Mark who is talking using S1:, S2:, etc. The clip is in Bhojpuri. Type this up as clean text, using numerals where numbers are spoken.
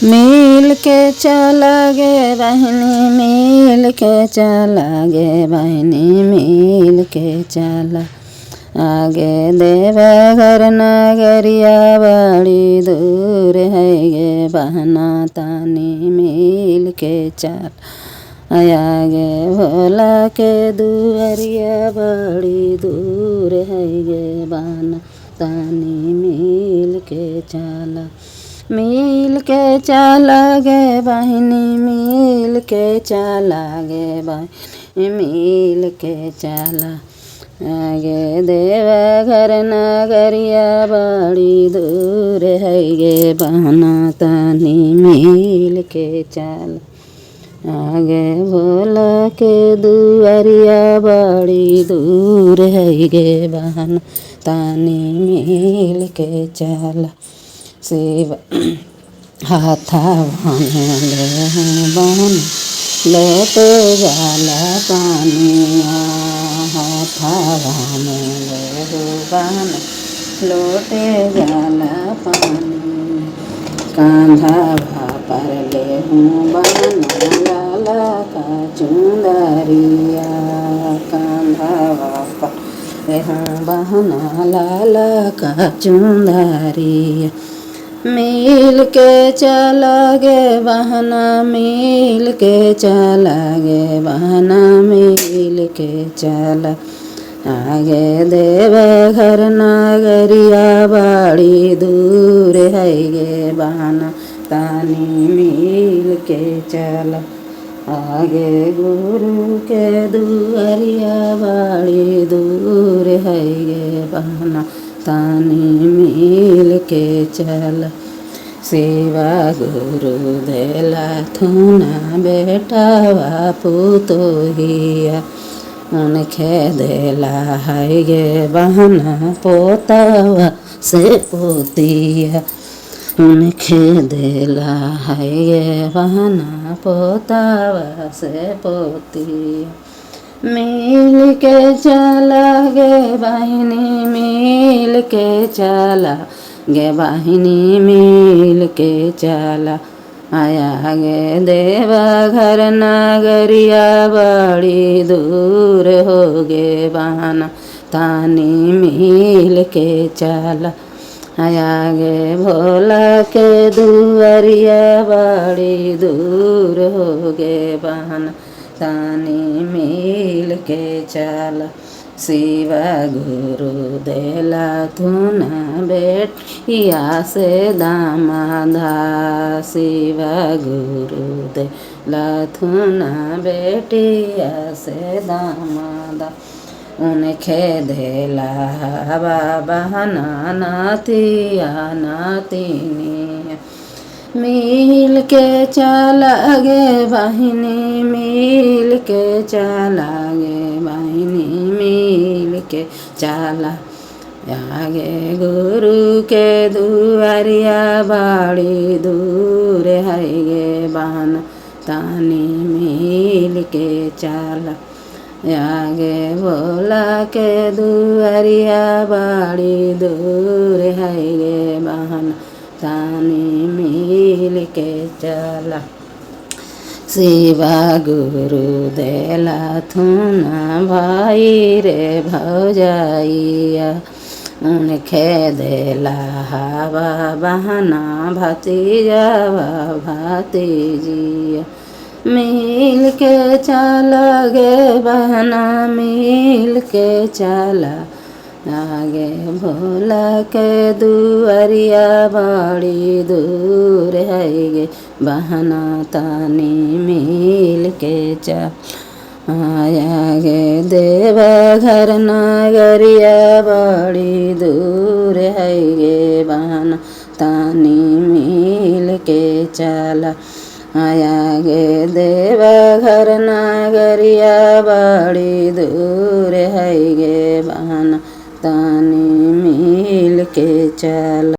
S1: मिल के चला गे बहिनी मिल के चला गे बहिनी मिल के चला। आगे देवघर नगरिया बड़ी दूर है गे बहना तानी मिल के चल। आगे भोला के दुआरिया बड़ी दूर है गे बहना तानी मिल के चला। मिल के चला गे बहिनी मिल के चला गे बहिनी मिल के चला। आगे देवघर नगरिया बड़ी दूर है गे बहना तानी मिल के चला। आगे भोला के दुआरिया बड़ी दूर है गे बहना तानी मिल के चला। शिव हाथावा में ले बहन लेते जाला पानिया। हाथावा में ले बहन लोटे जाला पानी। कांधावा पर ले बहन लाला का चुंदरिया। कांधावा पर ले बहन लाला का चुंदरिया। मिल के चला गे बहना मिल के चला गे बहना मिल के चला। आगे देवघर नगरिया बड़ी दूर है गे बहना तानी मिल के चला। आगे गुरु के दुआरिया बड़ी दूर है गे बहना तानी मिल के चला। शिवा गुरु देला थुना बेटावा पुतोहिया। उनखे देला है गे बहना पोतावा से पोतिया। उनखे देला है गे बहना पोतावा से पोतिया। मिल के चला गे बहिनी मिल के चला गे बहिनी मिल के चला। आया गे देवघर नगरिया बड़ी दूर हो गे बहना तानी मिल के चला। आया गे भोला के दुआरिया बड़ी दूर हो गे बहना तानी मिल के चला। शिवा गुरु देला थुना बेटिया से दामादा। शिवा गुरु देला थुना बेटिया से दामादा। उनखे देला बहना नातिया नातिनिया। मिल के चला गे बहिनी मिल के चला गे बहिनी मिल के चला। आगे गुरु के दुआरिया बड़ी दूर है गे बहना तानी मिल के चला। आगे भोला के दुआरिया बड़ी दूर है गे बहना तानी मिल के चला। शिवा गुरु देला थुना भाई रे भौजाइया। उनखे देला हवा बहना भतीजावा भतीजिया। मिल के चला गे बहना मिल के चला। आगे भोला के दुआरिया बड़ी दूर है गे बहना तानी मिल के चला। आया गे देवघर नगरिया बड़ी दूर है गे बहना तानी मिल के चला। आया गे देवघर नगरिया बड़ी दूर है गे बहना तानी मिल के चला।